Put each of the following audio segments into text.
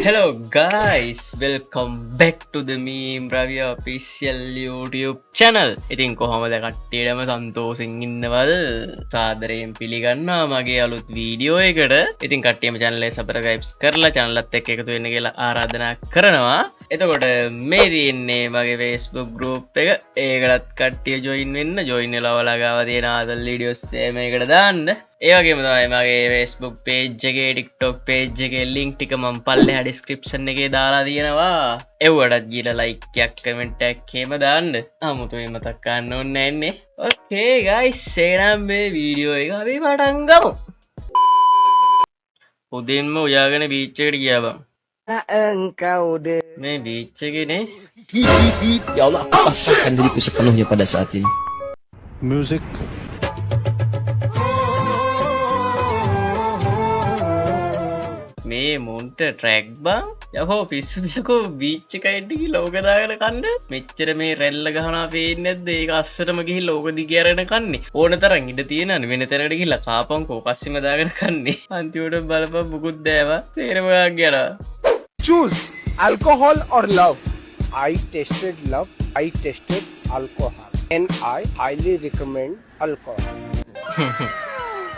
Hello guys, welcome back to the Meme Ravi official YouTube channel. ඉතින් කොහොමද කට්ටියටම සන්තෝෂෙන් ඉන්නවද? සාදරයෙන් පිළිගන්නවා මගේ අලුත් වීඩියෝ එකට. ඉතින් කට්ටියම channel එක subscribe කරලා channel එකත් එක්ක එකතු වෙන්න කියලා ආරාධනා කරනවා. එතකොට මේ තියෙන්නේ මගේ Facebook group එක. ඒකටත් කට්ටිය join වෙලා ඔයාලා ගාව තියෙන ආදල් videos මේකට දාන්න. ඒ වගේම තමයි මගේ Facebook page එකේ TikTok page එකේ link ටික මම පල්ලෙහා description එකේ දාලා තියෙනවා. ඒවටත් ගිහලා like එකක් comment එකක් එහෙම දාන්න. 아무තේ මතක් ගන්න ඕනේ නැන්නේ. Okay guys, එහෙනම් මේ වීඩියෝ එක අපි පටන් ගමු. උදේන්ම උයාගෙන beach එකට ගියා බං. Engkau deh. මේ beach එකේනේ Ya Allah, aku pasrahkan diriku sepenuhnya pada saat ini. Music. මේ මුන්ට ට්‍රැක් බං යහෝ පිස්සු දෙකෝ බීච් එකයි ගිහලා ඕක දාගෙන කන්න මෙච්චර මේ රැල්ල ගහනවා පේන්නේ නැද්ද ඒක අස්සටම ගිහිල්ලා ඕක දිගේ අරගෙන කන්නේ ඕන තරම් ඉඩ තියෙනවනේ වෙන තැනකට ගිහිල්ලා කාපන්කෝ පස්සෙම දාගෙන කන්නේ අන්තිමට බලපන් මුකුත් දෑවා තේරෙම ගියලා Choose alcohol or love. I tested love. I tested alcohol. And I highly recommend alcohol.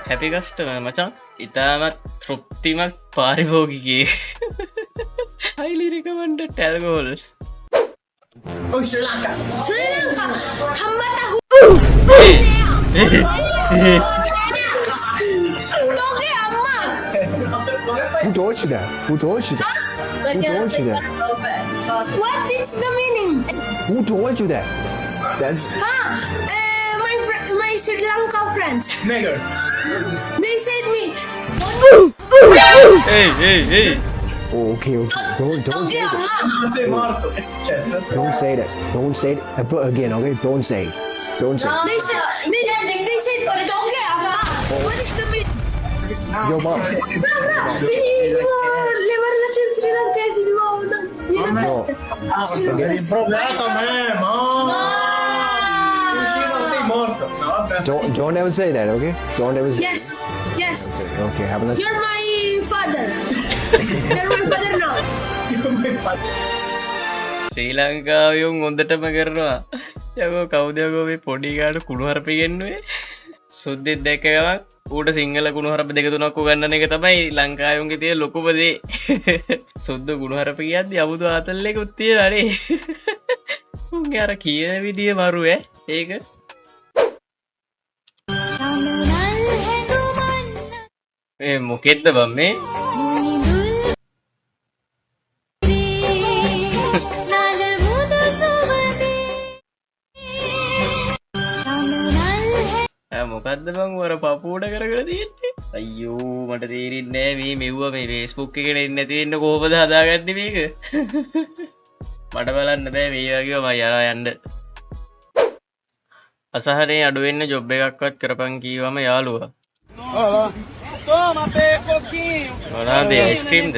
Happy customer මචං ඉතාමත් තෘප්තිමත් පාරිභෝගිකයෙක් highly recommended alcohol Oh, Sri Lanka. Sri Lanka. Hamba tahu. Toge amma. Who told you that? Who told you that? Who told you that? What is the meaning? Who told you that? That's My Sri Lanka friends. Nigger. They said me. hey oh, okay. Don't Toge say that. amma. Don't say that. Don't say it ever again. Okay? Don't say it. Don't say it. They said Toge amma. What is the meaning? Your mom. Levar la Sri Lanka cinema una. No. Don't ever say that. Okay? Don't ever say. Yes. Yes. Okay. Have a nice. You're my father. You're my father now. ශ්‍රී ලංකාවයුන් හොඳටම කරනවා යකෝ කවුද යකෝ මේ පොඩි කාට කුණු හරප ගෙන්නුවේ සුද්දෙක් දැක්ක ගමන් ඌට සිංහල කුණු හරප දෙක තුනක් උගන්නන එක තමයි ලංකාවයුන්ගේ තියෙන ලොකුම දේ සුද්ද කුණු හරප කියද්දි අමුතු ආතල් එකක් තියෙනනේ උන්ගේ අර කියන විදිය මරු ඒක මේ මොකෙද්ද බම් මේ මොකක්ද බං වර පපුඩ කරගෙන තියෙන්නේ අයියෝ මට තේරෙන්නේ නෑ මේ මෙව්ව මේ Facebook එකේ එන්නේ නැති වෙන්න කොහොමද හදාගන්නේ මේක මට බලන්න බෑ මේ වගේම මම යනවා යන්න අසහනේ අඩු වෙන්න ජොබ් එකක්වත් කරපන් කීවම යාළුවා මොනවාද අයිස්ක්‍රීම්ද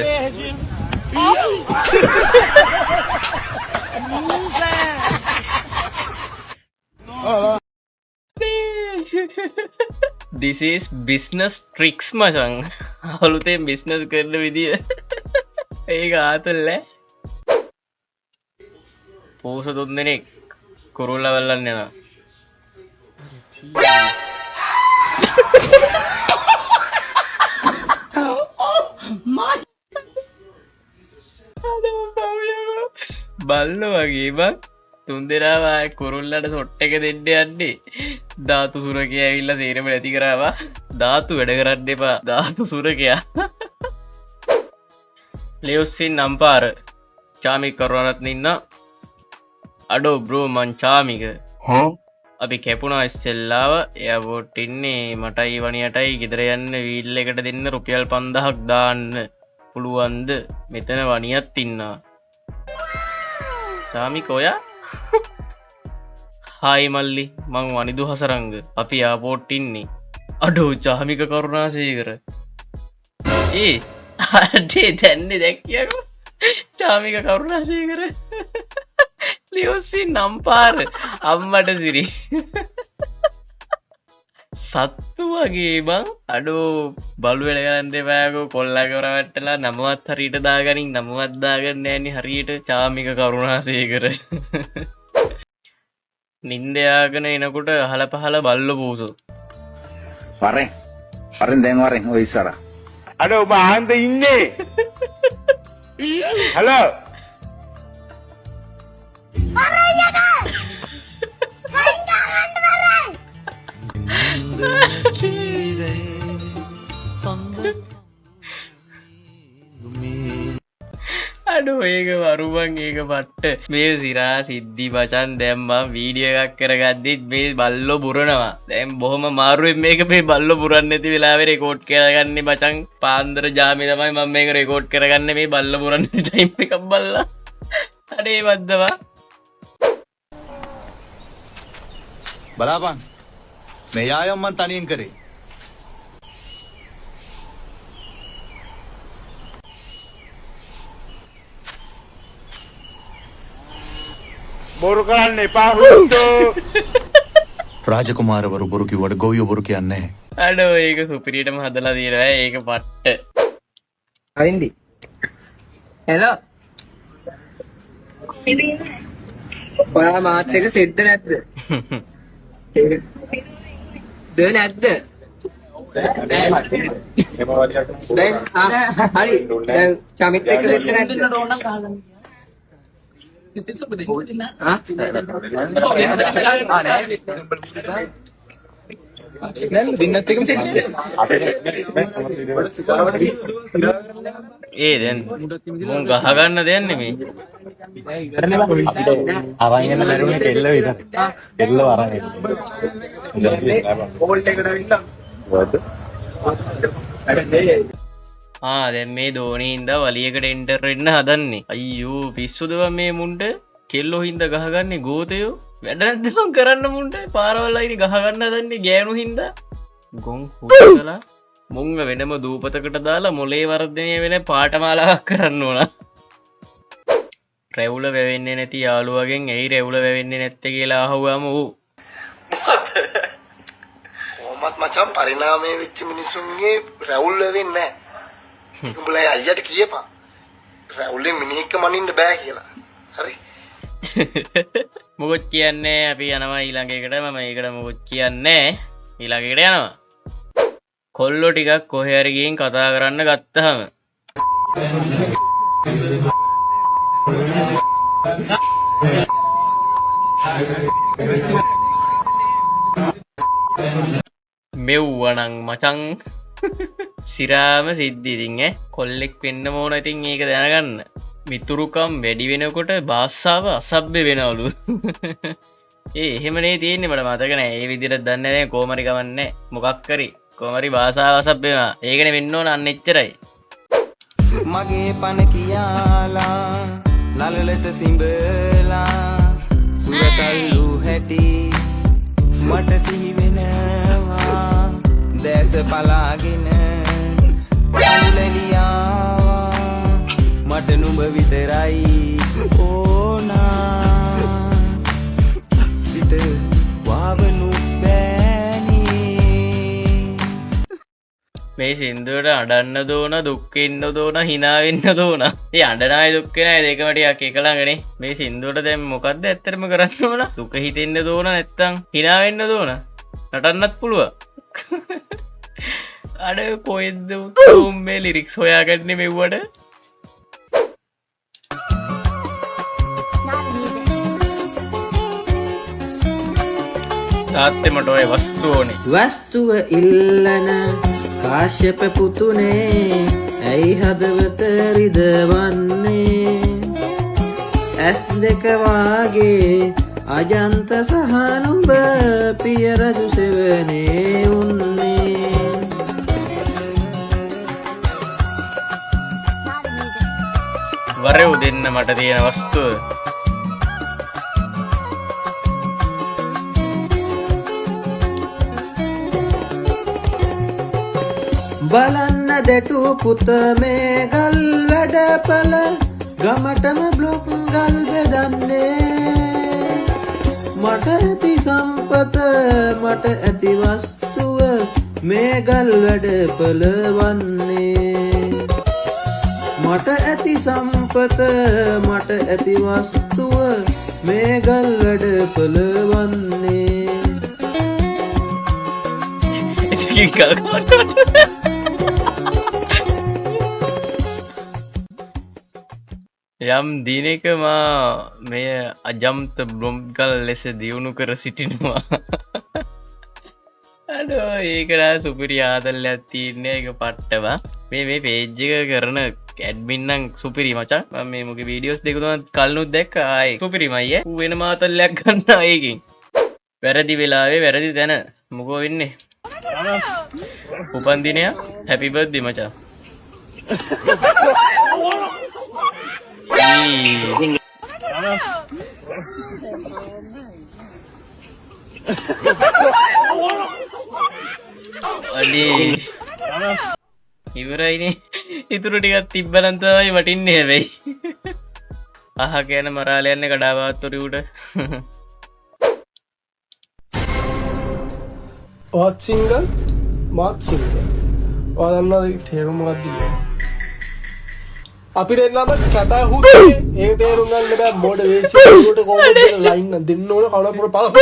This is business tricks මචං අලුතෙන් business කරන විදිය ඒක ආතල්ල පෝස 3 දෙනෙක් කුරුල්ලා වල්ලන්න යනවා බල්ලෝ වගේ බං 3 දෙනාම කුරුල්ලට සොට් එක දෙන්න යන්නේ ධාතු සුරකයා ඇවිල්ලා තේරෙම නැති කරාවා ධාතු වැඩ කරන්න එපා ධාතු සුරකයා ලෙොස්සින් නම්පාර චාමික කරුණාරත්න ඉන්න අඩෝ බ්‍රෝ මං චාමික අපි කැපුණා ඉස්සෙල්ලාව එයාපෝට් ඉන්නේ මටයි වණියටයි ගෙදර යන්න වීල් එකට දෙන්න රුපියල් 5000ක් දාන්න පුළුවන්ද මෙතන වණියත් ඉන්නවා චාමික ඔයා හායි මල්ලි මං වනිදු හසරංග අපි ආපෝට් ඉන්නේ අඩෝ චාමික කරුණාසේකර අඩේ දැන්නේ දැක්කියකෝ චාමික කරුණාසේකර ලියොස්සි නම්පාර අම්මට සිරි සත්තු වගේ බං අඩෝ බලු වෙන ගන්න දෙපෑකෝ කොල්ලා කරවට්ටලා නමවත් හරියට දාගනින් නමවත් දාගන්න ෑනි හරියට චාමික කරුණාසේකර නින්දයාගෙන එනකොට හල පහල බල්ල පූසු වරෙන් දැන් වරෙන් ඔය ඉස්සර අඩෝ ඔබ ආන්ද ඉන්නේ හලෝ අඩෝ ඒක වරුවන් ඒක පට්ට මේ සිරා සිද්ධි බචන් දැම්මම් වීඩිය එකක් කරගද්දිත් මේ බල්ලො පුරනවා දැම් බොහොම මාරුවෙන් මේක මේ බල්ලො පුරන්න ඇති වෙලාවෙ රෙකෝඩ් කරගන්න බචන් පාන්දර ජාමි තමයි මම මේක රෙකෝඩ් කරගන්න මේ බල්ල පුරන්න ටයිම් එකක් බල්ලා අඩේ වද්දවා බලාපන් මේ යායම් මන් තනියෙන් කරේ බොරු කරන්න එපා හුත්තෝ රාජකුමාරවරු බොරු කිව්වට ගොවියෝ බොරු කියන්නේ නැහැ අඩෝ ඒක සුපිරිටම හදලා දීලා ඒක පට්ට අයින්දි හෙලෝ ඔයා මාත් එක සෙට්ද නැද්ද නැද්ද දැන් හරි දැන් චමිත් එක්ක සෙට්ද නැද්ද ඒ දැන් මුන් ගහගන්න දෙයක් නෙමෙයි දැන් මේ දෝනින්ද වලියකට එන්ටර් වෙන්න හදන්නේ අයියෝ පිස්සුදව මේ මුන්ට කෙල්ලෝ හින්දා ගහගන්නේ ගෝතයෝ වැඩ නැද්ද මං කරන්න මුන්ට පාරවල් අයිනේ ගහගන්න හදන්නේ ගෑනු හින්දා ගොන් හොස්සලා මුංග වෙනම දූපතකට දාලා මොලේ වර්ධනය වෙන පාඨමාලාවක් කරන්න ඕන රැවුල වැවෙන්නේ නැති යාළුවගෙන් ඇයි රැවුල වැවෙන්නේ නැත්තේ කියලා අහුවාම ඌ කොහොමත් මචං පරිණාමයේ වෙච්ච මිනිසුන්ගේ රැවුල් වෙවෙන්නේ නැහැ උඹලා අයියට කියපන් රැවුලෙන් මිනිහෙක්ක මනින්න බෑ කියලා හරි මොකොත් කියන්නේ අපි යනවා ඊළඟ එකට මම ඒකට මොකොත් කියන්නේ ඊළඟ එකට යනවා කොල්ලෝ ටිකක් කොහේ හරි ගිහින් කතා කරන්න ගත්තහම මෙව්වනං මචං සිරාම සිද්ධිතින් කොල්ලෙක් වෙන්න ඕන ඉතින් ඒක දැනගන්න මිතුරුකම් වැඩි වෙනකොට භාෂාව අසභ්‍ය වෙනවලු ඒ එහෙමනේ තියෙන්නේ මට මතක නෑ ඒ විදිහට දන්නේ නැහැ කොහමරි ගමන්නේ මොකක් කරි කොහමරි භාෂාව අසභ්‍ය වෙනවා ඒකනේ වෙන්න ඕන අන්න එච්චරයි මගේ පණ කියාලා නලලත සිඹලා සුරතල්ලු හැටි මට සිහි වෙනවා දැස පලාගෙන ලැලියාවා මට නුඹ විතරයි ඕනා සිත වාවනු බෑනී මේ සින්දුවට අඩන්න දෝන දුක්කෙන්න දෝන හිනාවෙන්න දෝන ඒ අඩනාය දුක්කෙනයි දෙකමටියක් එකළඟනේ මේ සින්දුවට දැම් මොකක්ද ඇත්තරම කරන්න ඕන දුක හිතෙන්න දෝන නැත්තං හිනාවෙන්න දෝන නටන්නත් පුළුව අඩ කොයිද උම් මේ ලිරික්ස් හොයාගන්න මෙව්වට තාත්තෙමට ඔය වස්තුවනේ වස්තුව ඉල්ලන කාශ්‍යප පුතුනේ ඇයි හදවත රිදවන්නේ ඇස් දෙක වාගේ අජන්ත සහනුඹ පිය රජු සෙවනේ උන්නේ වරෙව් දෙන්න මට තියෙන වස්තුව බලන්න දෙටු පුත මේ ගල් වැඩපල ගමටම බ්ලොක් ගල් බෙදන්නේ මට ඇති සම්පත මට ඇති වස්තු මේ ගල් වැඩපළ වන්නේ මට ඇති සම්පත මට ඇති වස්තුව මේ ගල් වැඩපළ වන්නේ යම් දිනක මා මෙය අජම්ත බ්ලොම්කල් ලෙස දියුණු කර සිටිනවා. අඩෝ ඒකලා සුපිරි ආදල්ලයක් තියන්නේ එක පට්ටවා මේ පේජ් එක කරන ඇඩ්මින්නං සුපිරි මචං. මම මේ මුගේ වීඩියෝස් දෙක තුනක් කලිනුත් දැක්කා. ආයේ සුපිරිමයි ඌ වෙන මාතල්ලයක් ගන්නවා ඒකෙන්. වැරදි වෙලාවේ වැරදි තැන මොකෝ වෙන්නේ? උපන් දිනයක් හැපි බර්ත්ඩේ මචං. අඩේ ඉවරයිනේ. ඉතුරු ටිකක් තිබ්බනම් තමයි වටින්නේ හැබැයි. අහ කියන මරාල යන්නේ කඩාවත්තුරි උඩ. ඔහත් සිංගල් මාත් සිංගල්. ඔයා දන්නවද තේරුම මොකක්ද කියලා? අපි දෙන්නම කතා හුදේ ඒක තේරුම් ගන්න බෑ මොඩ වේසියට කොහොමද ලයින් දෙන්න ඕන කවුරුර බලන්න.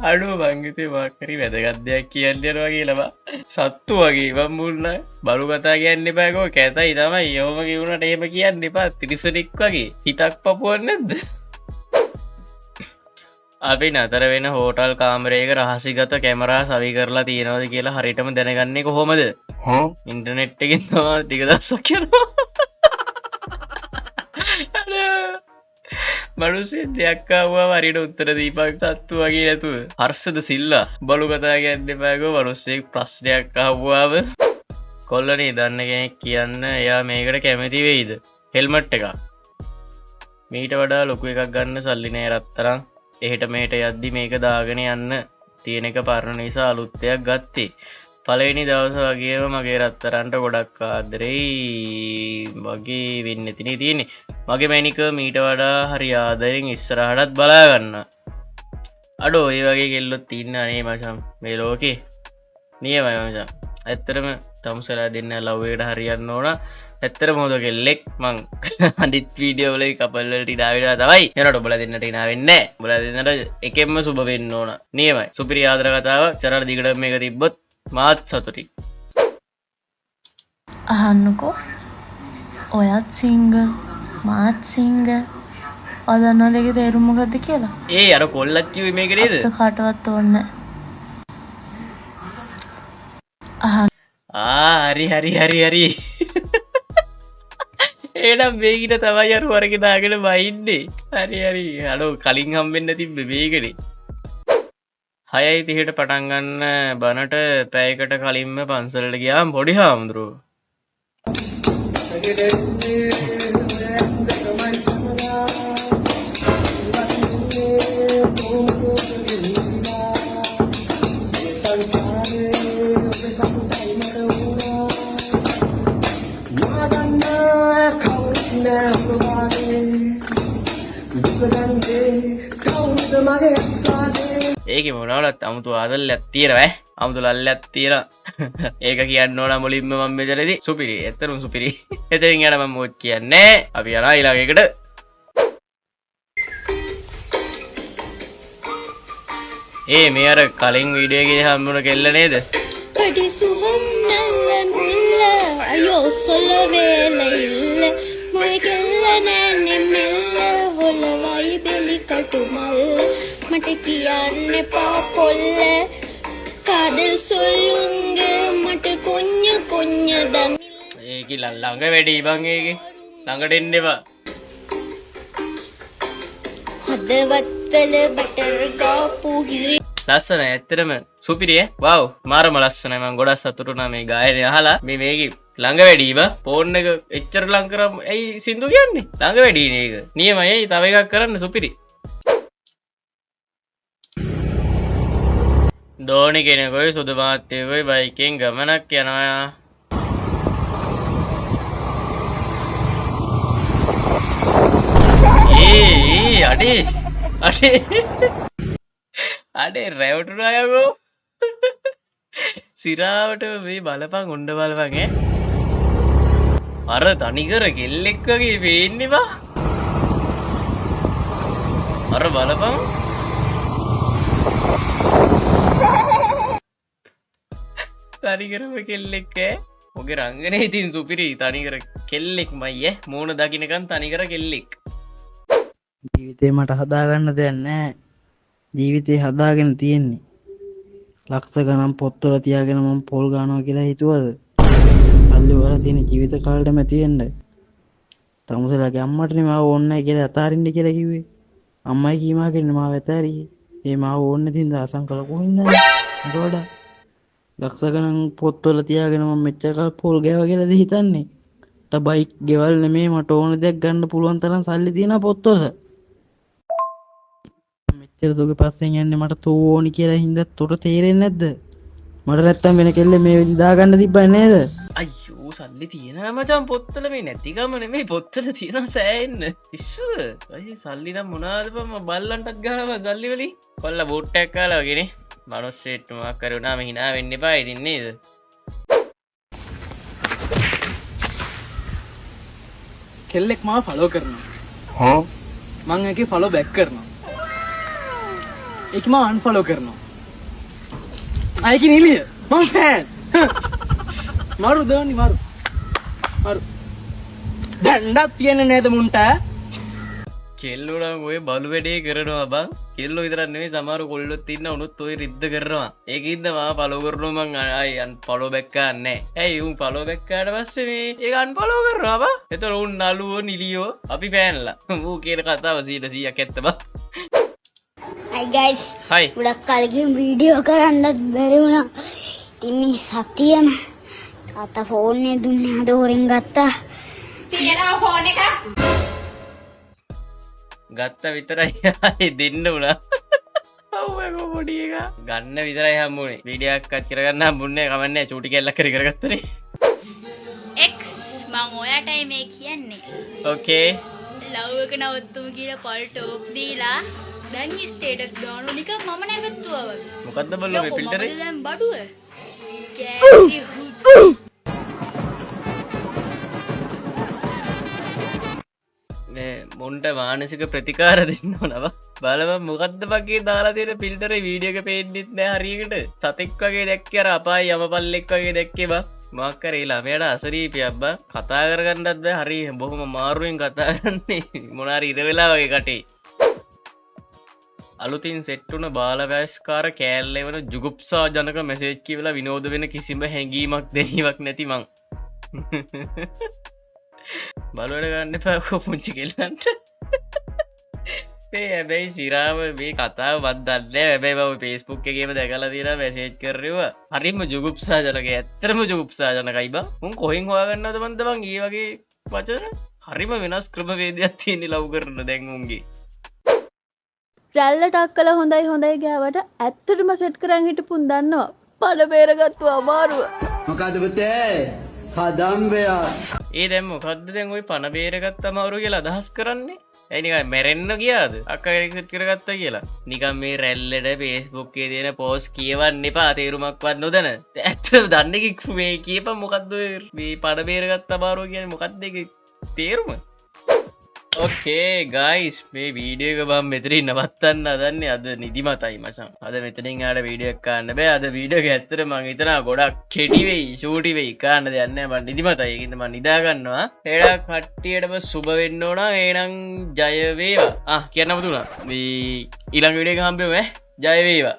අඩුව බංගිතේ වාකරි වැදගත් දෙයක් කියන්න යනවා කියලා බා. සත්තු වගේ මම මුල්න බලු කතා කියන්න එපාකෝ කැතයි තමයි යෝම කිව්වනට එහෙම කියන්න එපා තිරිසනෙක් වගේ. හිතක් පපුවක් නැද්ද? අපි නතර වෙන හෝටල් කාමරයක රහසිගත කැමරා සවි කරලා තියෙනවද කියලා හරියටම දැනගන්නේ කොහොමද? ඉන්ටර්නෙට් එකෙන් තමයි ටික දවසක් යනවා. මනුස්සේ දෙයක් ආවම හරියට උත්තර දීපන් සත්තු වගේ නැතුව. හර්ෂද සිල්ලා බලු කතා කියන්න එපාකෝ මනුස්සෙක් ප්‍රශ්නයක් අහුවාම. කොල්ලනේ දන්න කෙනෙක් කියන්න එයා මේකට කැමති වෙයිද? හෙල්මට් එකක්. මීට වඩා ලොකු එකක් ගන්න සල්ලි නෑ රත්තරන්. එහෙට මෙහෙට යද්දි මේක දාගෙන යන්න තියෙන එක පරණ නිසා අලුත් එකක් ගත්තේ. පළවෙනි දවස වගේම මගේ රත්තරන්ට ගොඩක් ආදරෙයි වගේ වෙන්න තිනේ තියෙන්නේ. මගේ මැනික මීට වඩා හරි ආදරෙන් ඉස්සරහටත් බලා ගන්න. අඩෝ ඒ වගේ කෙල්ලොත් ඉන්න අනේ මචං මේ ලෝකේ. නියමයි මචං. ඇත්තටම තමුසලා දෙන්න ලව් එකට හරියන්න ඕන. ඇත්තටම හොඳ කෙල්ලෙක් මං අනිත් වීඩියෝ වල කපල් වලට ඉඩා වෙලා තමයි. එනකොට ඔබලා දෙන්නට ඉනා වෙන්නේ නැහැ. ඔබලා දෙන්නට එකෙන්ම සුබ වෙන්න ඕන. නියමයි. සුපිරි ආදර කතාවක් චරණ දිගට මේක තිබ්බොත් මාත් සතුටි. අහන්නකෝ ඔයත් සිංගල් මාත් සිංගල්. ඔය දන්නවද ඒකේ තේරුම මොකද්ද කියලා? ඒ අර කොල්ලත් කිව්වේ මේක නේද? අපිට කාටවත් ඕනේ නැහැ. හරි එහෙනම් මේකිට තමයි අර වරගේ දාගෙන බයින්නේ. හරි අලෝ කලින් හම්බෙන්න තිබ්බේ මේකනේ. 6:30ට පටන් ගන්න බනට පැයකට කලින්ම පන්සලට ගියාම පොඩි හාමුදුරුවෝ ඒක මොනවලත් අමුතු ආදල්ලයක් තියෙනවා අමුතු ලල්ලයක් තියෙනවා. ඒක කියන්න ඕන මුලින්ම මම මෙතනදී සුපිරි. ඇත්තටම සුපිරි. එතනින් යන මම මොකක් කියන්නේ. අපි යනවා ඊළඟ එකට. මේ අර කලින් වීඩියෝ එකේ හම්බුන කෙල්ල නේද? படி சுகம் நல்ல முல்ல ஐயோ சொல்லவே இல்ல முயகல்ல நானே மெல்ல ஹொலவாய் பெலி கட்டுமல் මට කියන්න පාපොල්ල කාදල් සොල්ලුංග මට කොඤ්ඤ කොඤ්ඤ දමිල් ඒක ළඟ වැඩි බං ඒකේ ළඟට එන්න එපා. හදවත්වල බටර් ගාපු හිරි ලස්සන ඇත්තටම සුපිරිය. වව් මාරම ලස්සනයි. මම ගොඩක් සතුටු වුණා මේ ගායනය අහලා. මේක ළඟ වැඩි බා ෆෝන් එක එච්චර ලං කරාම ඇයි සින්දු කියන්නේ? ළඟ වැඩිනේ ඒක. නියමයි. තව එකක් කරන්න සුපිරි. දෝනි කෙනෙකුයි සුදු මාත්‍යකුයි බයිකෙන් ගමනක් යනවා. අඩේ අඩේ රැවටුනා යකෝ සිරාවට මේ බලපන් උණ්ඩ බලපන් ඈ අර තනිකර කෙල්ලෙක් වගේ පේන්නේ බා අර බලපන් තනිකරම කෙල්ලෙක් ඈ ඔගේ රංගනේ ඉතින් සුපිරි තනිකර කෙල්ලෙක්මයි ඈ මූණ දකින්නකන් තනිකර කෙල්ලෙක් ජීවිතේ මට හදාගන්න දෙයක් නැහැ. ජීවිතේ හදාගෙන තියෙන්නේ. ලක්ෂ ගණන් පොත්වල තියාගෙන මම පොල් ගන්නවා කියලා හිතුවද? සල්ලි වල තියෙන ජීවිත කාලෙටම තියෙන්න. තමුසලාගේ අම්මටනේ මාව ඕනේ නැහැ කියලා අතාරින්න කියලා කිව්වේ. අම්මයි කීමා කියන්නේ මාව ඇතෑරියේ. ඒ මාව ඕනේ තින්ද අසංකල කොහින්ද? ඒකෝඩ ලක්ෂ ගණන් පොත්වල තියාගෙන මම මෙච්චර කල් පොල් ගෑවා කියලාද හිතන්නේ? ට බයික් ගෙවල් නෙමේ මට ඕන දෙයක් ගන්න පුළුවන් තරම් සල්ලි තියෙන පොත්වල. මෙච්චර දුක පස්සෙන් යන්නේ මට තෝ ඕනි කියලා හින්දා තොට තේරෙන්නේ නැද්ද? මට නැත්තම් වෙන කෙල්ලේ මේ විදි දාගන්න තිබ්බයි නේද? අයියෝ සල්ලි තියෙනවා මචං පොත්වල මේ නැතිකම නෙමෙයි පොත්වල තියෙනවා සෑහෙන්න. ඉස්සුද? අයිය සල්ලි නම් මොනවාද බං මම බල්ලන්ටත් ගහනවා සල්ලි වලින්. කොල්ල බෝට් එකක් කාලා වගේනේ. මනුස්සයෙක් මොකක් කරුණාම hina වෙන්න එපා ඉතින් නේද? කෙල්ලෙක් මාව ෆලෝ කරනවා මං ඒකේ ෆලෝ බැක් කරනවා ඒක මාව අන්ෆලෝ කරනවා අයක නිලිය මම ෆෑන් මාරු දවනි මාරු දණ්ඩක් තියන්නේ නේද මුන්ට කෙල්ලෝ නම් ඔය බලු වැඩේ කරනවා බං කෙල්ලෝ විතරක් නෙමෙයි සමහර කොල්ලොත් ඉන්න උනුත් ඔය රිද්ද කරනවා ඒකින්ද මාව ෆලෝ කරනවා මං ආයි අන්ෆලෝ බැක් කරන්නේ ඇයි උන් ෆලෝ බැක් කරාට පස්සේ මේ ඒක අන්ෆලෝ කරනවා බං එතකොට උන් නළුවෝ නිලියෝ අපි ෆෑන්ලා ඌ කියන කතාව 100%ක් ඇත්ත බං Hi guys. Hi. ගොඩක් කලකින් වීඩියෝ කරන්නත් බැරි වුණා. ඉතින් මේ සතියම තාත්තා ෆෝන් එක දුන්නේ අදෝරෙන් ගත්තා. තියනවා ෆෝන් එක. ගත්ත විතරයි ආයේ දෙන්න උනා. අවුව පොඩි එකා. ගන්න විතරයි හම්බුනේ. වීඩියෝ එකක් කරගන්න හම්බුන්නේ කමන්නේ චූටි කෙල්ලක් කරගත්තනේ. X මං ඔයාටයි මේ කියන්නේ. Okay. ලව් එක නවත්තමු කියලා පොල් ටෝක් දීලා දැන් ස්ටේටස් දානු නිකන් මම නැගත්තුවා වගේ. මොකද්ද බල්ලෝ මේ ෆිල්ටර් එක? දැන් බඩුව. කැටි මේ මොන්ට මානසික ප්‍රතිකාර දෙන්න ඕනවා. බලපන් මොකද්ද වගේ දාලා තියෙන ෆිල්ටර් එක වීඩියෝ එක පේන්නෙත් නෑ හරියකට. සතෙක් වගේ දැක්කේ අර අපායි යමපල්ලෙක් වගේ දැක්කේ බා. මොකක් කරේ ළමයාට අසරීපියක් බා. කතා කරගන්නත් බෑ හරිය බොහොම මාරුවෙන් කතා කරන්නේ. මොනාරි ඉර වෙලා වගේ කටේ. අලුතින් සෙට්ටුන බාලවැස්කාර කෑල්ලේ වන ජුගුප්සා ජනක මෙසේජ් කියවලා විනෝද වෙන කිසිම හැඟීමක් දැනීමක් නැති මං බලවල ගන්න එපා පුංචි කෙල්ලන්ට මේ හැබැයි සිරාව මේ කතාව වත් දන්නේ හැබැයි මම Facebook එකේම දැකලා තියෙනවා මෙසේජ් කරේවා හරිම ජුගුප්සා ජනක ඇත්තටම ජුගුප්සා ජනකයි බං උන් කොහෙන් හොයාගන්නවද මන්ද බං මේ වගේ වචන හරිම වෙනස් ක්‍රමවේදයක් තියෙන ලව් කරන දැන් උන්ගේ රැල්ලට අක්කල හොඳයි හොඳයි ගෑවට ඇත්තටම සෙට් කරන් හිටපුන් දන්නවා පඩ බේරගත්තු අමාරුව මොකද පුතේ කදම්බයා ඒ දැන් මොකද්ද දැන් ওই පණ බේරගත්ත අමාරුව කියලා අදහස් කරන්නේ ඇයි නිකන් මැරෙන්න ගියාද අක්කා කෙනෙක් සෙට් කරගත්තා කියලා නිකන් මේ රැල්ලට Facebook එකේ තියෙන පෝස්ට් කියවන්න එපා තේරුමක්වත් නොදැන ඇත්තට දන්නේ මේ කියපන් මොකද්ද මේ පණ බේරගත්ත අමාරුව කියන්නේ මොකද්ද ඒකේ තේරුම ඕකේ ගයිස් මේ වීඩියෝ එක මම මෙතනින් නවත්තන්න හදන්නේ අද නිදිමතයි මචං අද මෙතනින් ආඩ වීඩියෝ එකක් ගන්න බෑ අද වීඩියෝ එක ඇත්තට මම හිතනවා ගොඩක් කෙටි වෙයි ෂූටි වෙයි ගන්න දෙයක් නැහැ මම නිදිමතයි ඒකින්ද මම නිදා ගන්නවා එහෙනම් කට්ටියටම සුබ වෙන්න ඕන එහෙනම් ජය වේවා කියන්න පුතුණා මේ ඊළඟ වීඩියෝ එක හම්බෙමු ජය වේවා